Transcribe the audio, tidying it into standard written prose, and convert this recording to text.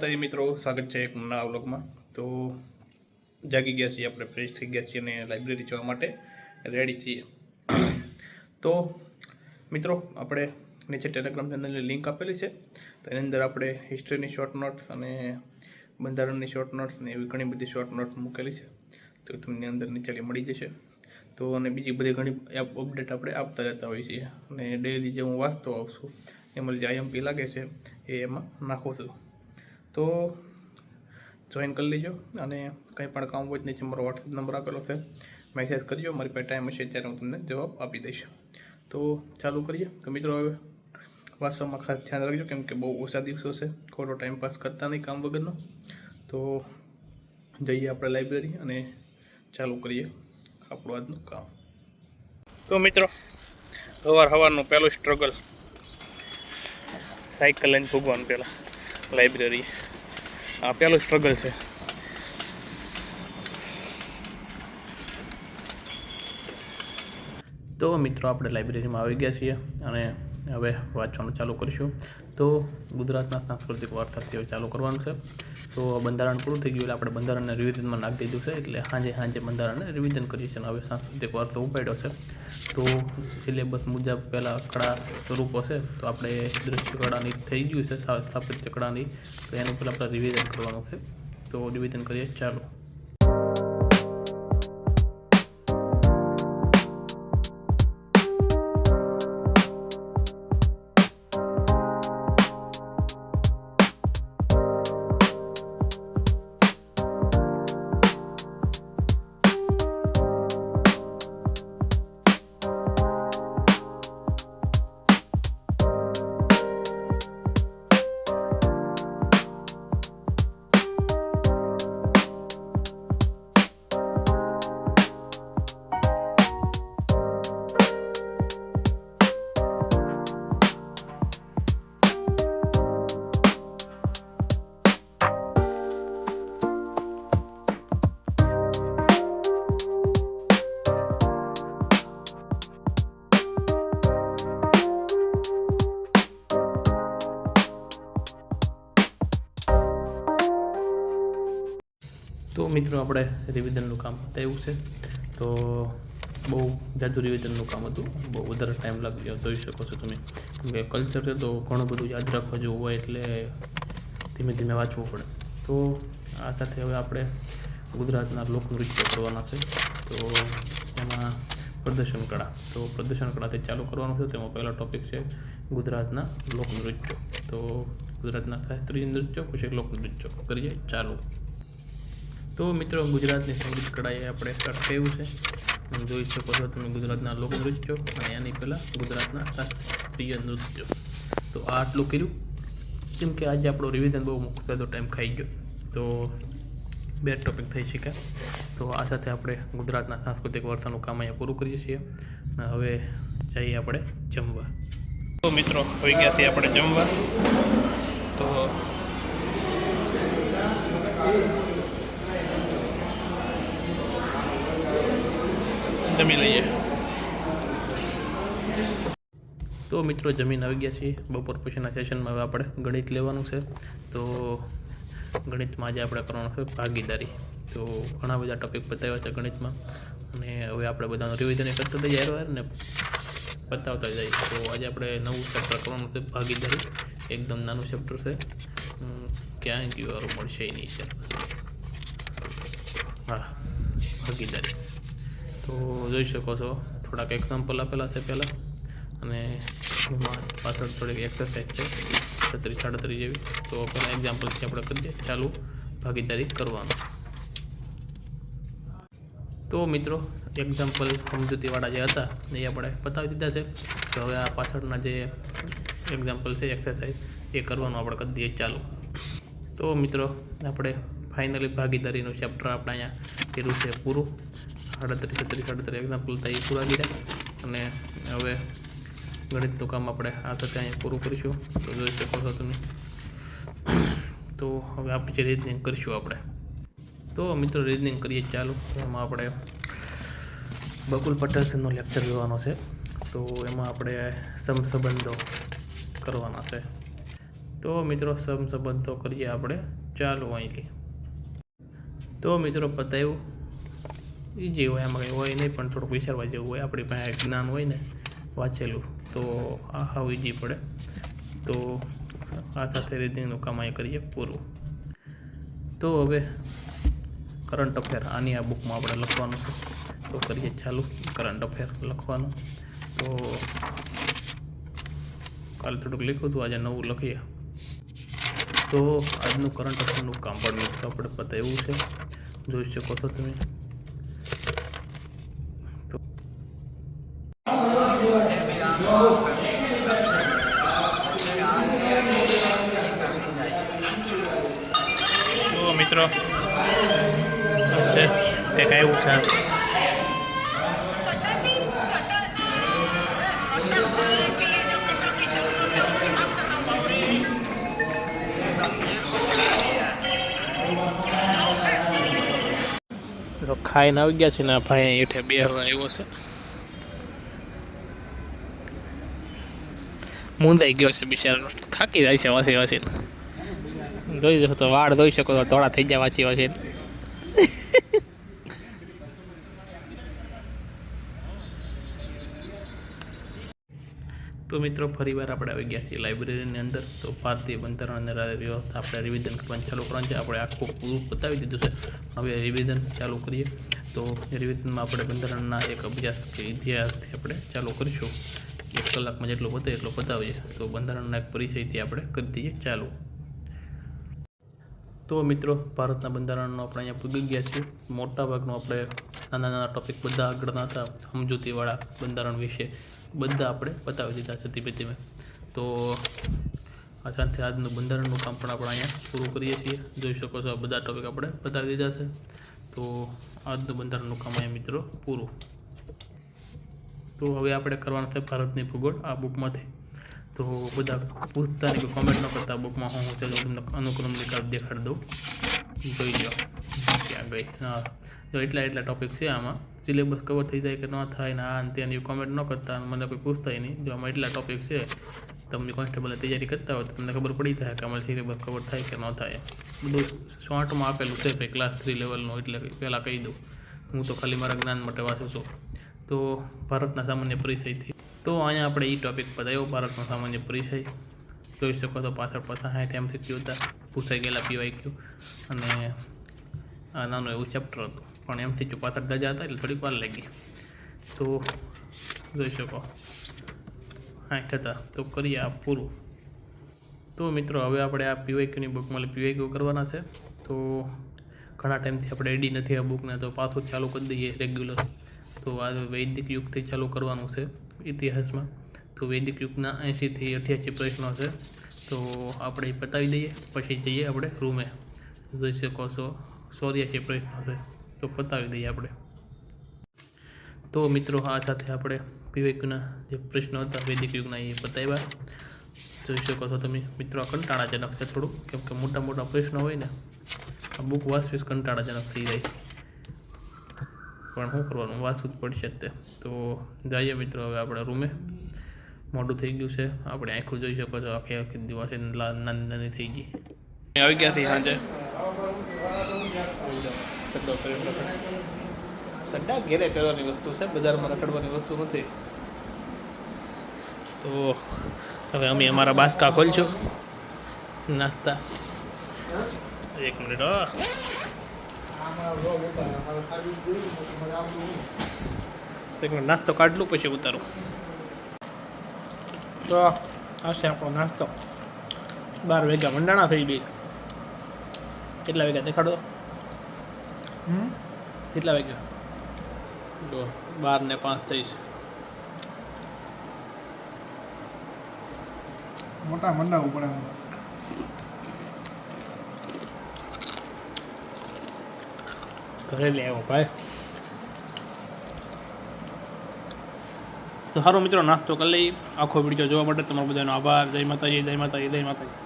તો એ મિત્રો સ્વાગત છે એક નવા વ્લોગમાં। તો જાગી ગયા છીએ આપણે, ફ્રેશ થઈ ગયા છીએ અને લાઇબ્રેરી જવા માટે રેડી છીએ। તો મિત્રો આપણે નીચે ટેલિગ્રામ ચેનલની લિંક આપેલી છે, તો એની અંદર આપણે હિસ્ટ્રીની શોર્ટ નોટ્સ અને બંધારણની શોર્ટ નોટ્સ ને એવી ઘણી બધી શોર્ટ નોટ્સ મૂકેલી છે, તો તમને અંદર નીચેલી મળી જશે। તો અને બીજી બધી ઘણી અપડેટ આપણે આપતા રહેતા હોઈએ છીએ અને ડેઈલી જે હું વાંચતો આવું છું એમાં જે IMP લાગે છે એ એમાં નાખું છું। તો જોઈન કરી લેજો અને કંઈ પણ કામ હોય નીચે મારો WhatsApp નંબર આપેલો છે, મેસેજ કરજો, મારી પાસે ટાઈમ હશે ત્યારે હું તમને જવાબ આપી દઈશ। તો ચાલુ કરીએ। તો મિત્રો હવે વાંચવામાં ખાસ ધ્યાન રાખજો, કેમ કે બહુ ઓછા દિવસો છે, ખોટો ટાઈમ પાસ કરતા નહીં કામ વગરનો। તો જઈએ આપણે લાઇબ્રેરી અને ચાલુ કરીએ આપણું આજનું કામ। તો મિત્રો સવારનું પહેલું સ્ટ્રગલ, સાયકલ લઈને ભોગવાનું પહેલાં લાઇબ્રેરી, આ પહેલું સ્ટ્રગલ છે। તો મિત્રો આપણે લાઇબ્રેરીમાં આવી ગયા છીએ અને હવે વાંચવાનું ચાલુ કરીશું। તો ગુજરાતના સાંસ્કૃતિક વારસાથી હવે ચાલુ કરવાનું છે। તો બંધારણ પૂરું થઈ ગયું એટલે આપણે બંધારણને રિવિઝનમાં નાખી દીધું છે, એટલે સાંજે બંધારણને રિવિઝન કરીએ છીએ। હવે સાંસ્કૃતિક વારસો ઉપાડ્યો છે, તો સિલેબસ મુજબ પહેલાં કળા સ્વરૂપો છે, તો આપણે દ્રશ્ય કળાની થઈ ગયું છે, સ્થાપત્ય કળાની, તો એનું પહેલાં આપણે રિવિઝન કરવાનું છે। તો રિવિઝન કરીએ ચાલો। તો મિત્રો આપણે રિવિઝનનું કામ થયું છે, તો બહુ જાજુ રિવિઝનનું કામ હતું, બહુ વધારે ટાઈમ લાગ્યો, જોઈ શકો છો તમે, કેમ કે કલ્ચર છે તો ઘણું બધું યાદ રાખવા જેવું હોય એટલે ધીમે ધીમે વાંચવું પડે। તો આ સાથે હવે આપણે ગુજરાતના લોકનૃત્ય કરવાના છે, તો એમાં પ્રદર્શન કળા, તો પ્રદર્શન કળાથી ચાલુ કરવાનું છે। તેમાં પહેલો ટૉપિક છે ગુજરાતના લોકનૃત્યો। તો ગુજરાતના શાસ્ત્રીય નૃત્યો પછી લોકનૃત્યો કરીએ ચાલુ। તો મિત્રો ગુજરાતની સંગીત કળાએ આપણે સ્ટાર્ટ કર્યું છે, જોઈ શકો છો તમે ગુજરાતના લોકનૃત્યો અને એની પહેલાં ગુજરાતના શાસ્ત્રીય નૃત્યો। તો આ આટલું કર્યું, કેમ કે આજે આપણો રિવિઝન બહુ મુખ્ય ટાઈમ ખાઈ ગયો, તો 2 ટોપિક થઈ શક્યા। તો આ સાથે આપણે ગુજરાતના સાંસ્કૃતિક વારસાનું કામ અહીંયા પૂરું કરીએ છીએ અને હવે જઈએ આપણે જમવા। તો મિત્રો હોઈ ગયા છીએ આપણે જમવા, તો જમી લઈએ। તો મિત્રો જમીન આવી ગયા છીએ, બપોર પછીના સેશનમાં હવે આપણે ગણિત લેવાનું છે। તો ગણિતમાં આજે આપણે કરવાનું છે ભાગીદારી। તો ઘણા બધા ટોપિક બતાવ્યા છે ગણિતમાં અને હવે આપણે બધાનું રિવિઝન કરતા જઈએ યાર ને બતાવતા જઈએ। તો આજે આપણે નવું ચેપ્ટર કરવાનું છે ભાગીદારી, એકદમ નાનું ચેપ્ટર છે, ક્યાંય જીવારો મળશે નહીં છે। હા, ભાગીદારી। તો જોઈ શકો છો થોડાક એક્ઝામ્પલ આપેલા છે પહેલાં, અને પાછળ થોડીક એક્સરસાઇઝ છે 37 જેવી। તો પહેલાં એક્ઝામ્પલથી આપણે કરીએ ચાલુ ભાગીદારી કરવાનું। તો મિત્રો એક્ઝામ્પલ સમજૂતીવાળા જે હતા એ આપણે બતાવી દીધા છે, તો હવે આ પાછળના જે એક્ઝામ્પલ છે એક્સરસાઇઝ એ કરવાનું આપણે કરી દઈએ ચાલુ। તો મિત્રો આપણે ફાઇનલી ભાગીદારીનું ચેપ્ટર આપણે અહીંયા કર્યું છે પૂરું, 37 એક્ઝામ્પલ થાય એ પૂરા કર્યા અને હવે ગણિતનું કામ આપણે આ સાથે અહીંયા પૂરું કરીશું। તો જોઈ શકો છો તમે। તો હવે આપણે જે રીઝનિંગ કરીશું આપણે, તો મિત્રો રીઝનિંગ કરીએ ચાલુ। એમાં આપણે બકુલ પટેલ સરનો લેક્ચર જોવાનો છે, તો એમાં આપણે સમસંબંધો કરવાના છે। તો મિત્રો સંબંધો કરીએ આપણે ચાલુ અહીંથી. તો મિત્રો પતાવ્યું. ઈજી હોય, આમાં કંઈ હોય નહીં, પણ થોડુંક વિચારવા જેવું હોય. આપણી પાસે જ્ઞાન હોય ને વાંચેલું તો આ હાવ ઈજી પડે. તો આ સાથે રીડિંગનું કામ અહીંયા કરીએ પૂરું. તો હવે કરંટ અફેર આની આ બુકમાં આપણે લખવાનું છે. તો કરીએ ચાલુ કરંટ અફેર લખવાનું. તો કાલે થોડુંક લખ્યું હતું, આજે નવું લખીએ. તો આજનું કરંટ અફેરનું કામ પણ મિત્રો આપણે પતાવ્યું છે, જોઈ શકો છો તમે. તો મિત્રો કંઈક આવ્યું છે. તો ખાઈને આવી ગયા છે ને ભાઈ હેઠે બેહવા આવ્યો છે. મૂંદાઈ ગયો છે બિચારો, થાકી જાય છે વાસી વાસીને. જોઈ શકો તો વાળ ધોઈ શકો તો ધોળા થઈ જાય વાંચી વાંચીને. તો મિત્રો ફરીવાર આપણે આવી ગયા છીએ લાઇબ્રેરીની અંદર. તો ભારતીય બંધારણ અને વ્યવસ્થા આપણે રિવિઝન કરવાનું ચાલુ કરવાનું છે. આપણે આખું પૂરું બતાવી દીધું છે, હવે રિવિઝન ચાલુ કરીએ. તો રિવિઝનમાં આપણે બંધારણના એક અભ્યાસ કે ઇતિહાસથી આપણે ચાલુ કરીશું. 1 કલાકમાં જેટલો પતે એટલો પતાવીએ. તો બંધારણના એક પરિચયથી આપણે કરી દઈએ ચાલુ. તો મિત્રો ભારતના બંધારણનો આપણે અહીંયા પૂગી ગયા છીએ. મોટાભાગનું આપણે નાના ટોપિક બધા આગળના હતા સમજૂતીવાળા બંધારણ વિશે બધા આપણે બતાવી દીધા છે ધીમે ધીમે. તો આ સાથે આજનું બંધારણનું કામ પણ આપણે અહીંયા પૂરું કરીએ છીએ. જોઈ શકો છો બધા ટોપિક આપણે બતાવી દીધા છે. તો આજનું બંધારણનું કામ અહીંયા મિત્રો પૂરું. તો હવે આપણે કરવાનું છે ભારતની ભૂગોળ આ બુકમાંથી. તો બધા પૂછતા નહીં કે કોમેન્ટ ન કરતા બુકમાં હું ચાલો તમને અનુક્રમ નિકાલ દેખાડી દઉં. જોઈ લો ક્યાં ગઈ. હા, જો એટલા ટોપિક છે આમાં. સિલેબસ કવર થઈ જાય કે ન થાય ને આ ત્યાંની કોમેન્ટ ન કરતા, મને કોઈ પૂછતાય નહીં. જો આમાં એટલા ટોપિક છે, તમને કોન્સ્ટેબલની તૈયારી કરતા હોય તો તમને ખબર પડી જાય કે આમાં સિલેબસ કવર થાય કે ન થાય. બધું શોર્ટમાં આપેલું છે ભાઈ, ક્લાસ 3 લેવલનું, એટલે પહેલાં કહી દઉં. હું તો ખાલી મારા જ્ઞાન માટે વાંચું છું. તો ભારતના સામાન્ય પરિચયથી તો અહીંયા આપણે એ ટોપિક બતાવ્યો, ભારતનો સામાન્ય પરિચય. જોઈ શકો તો પાછળ 60 MCQ હતા, પૂછાઈ ગયેલા PYQ. અને આ નાનું એવું ચેપ્ટર હતું, પણ MCQ પાછળ દજા હતા એટલે થોડીક વાર લાગી. તો જોઈ શકો 60 હતા. તો કરીએ આ પૂરું. તો મિત્રો હવે આપણે આ PYQની બુકમાં PYQ કરવાના છે. તો ઘણા ટાઈમથી આપણે એડી નથી આ બુકને, તો પાછું ચાલુ કરી દઈએ રેગ્યુલર. તો આ વૈદિક યુગથી ચાલુ કરવાનું છે ઇતિહાસમાં. તો વૈદિક યુગના 80 થી 88 પ્રશ્નો છે. તો આપણે એ પતાવી દઈએ, પછી જઈએ આપણે રૂમે. જોઈ શકો છો 84 પ્રશ્નો છે, તો પતાવી દઈએ આપણે. તો મિત્રો આ સાથે આપણે PYQના જે પ્રશ્નો હતા વૈદિક યુગના એ પતાવ્યા. જોઈ શકો છો તમે મિત્રો. આ કંટાળાજનક છે થોડું, કેમ કે મોટા પ્રશ્નો હોય ને, આ બુક વાંચવી કંટાળાજનક થઈ જાય. પણ શું કરવાનું, વાંચવું જ પડશે જ તે. તો જઈએ મિત્રો હવે આપણે રૂમે. મોડું થઈ ગયું છે, આપણે આંખું જોઈ શકો છો આખી દિવસ નાની થઈ ગઈ. આવી ગયા હતી સાંજે. સડ્ડા ઘેરે કરવાની વસ્તુ છે, બજારમાં રખડવાની વસ્તુ નથી. તો હવે અમે અમારા બાસકા ખોલશું નાસ્તા. 1 મિનિટ. નાસ્તો કાઢ લઉં પછી ઉતારું. તો આ છે આપણો નાસ્તો. 12 વાગ્યા મંડાણા થઈ ગઈ. કેટલા વાગ્યા દેખાડો? કેટલા વાગ્યા? જો 12:05 થઈ છે. મોટા મંડાવું પડે. ઘરે લઈ આવ્યો ભાઈ. તો સારો મિત્રો નાસ્તો કરી લઈ. આખો વિડીયો જોવા માટે તમારો બધાનો આભાર. જય માતાજી, જય માતાજી, જય માતાજી.